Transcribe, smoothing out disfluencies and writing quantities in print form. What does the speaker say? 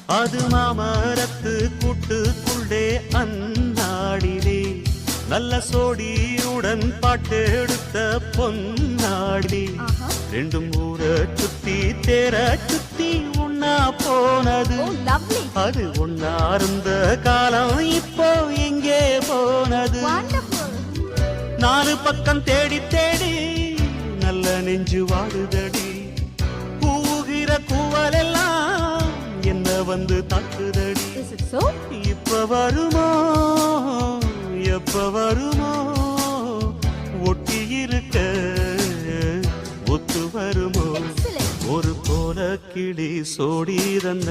அது மாமரத்து கூட்டுக்குள்ளே அந்நாடிலே நல்ல சோடியுடன் பாட்டெடுத்த பொன்னாடி ரெண்டும் ஊர சுத்தி தேர சுத்தி ஒன்னா போனது. அது ஒன்னா இருந்த காலம் இப்போ எங்கே போனது? நாலு பக்கம் தேடி தேடி நல்ல நெஞ்சு வாடுதடி. கூவுகிற கூவலெல்லாம் என்ன வந்து தாக்குதடி. இப்ப வருமோ எப்ப வருமோ ஒட்டி இருக்க ஒத்து வருமோ ஒரு போல கிளி சோடி தந்த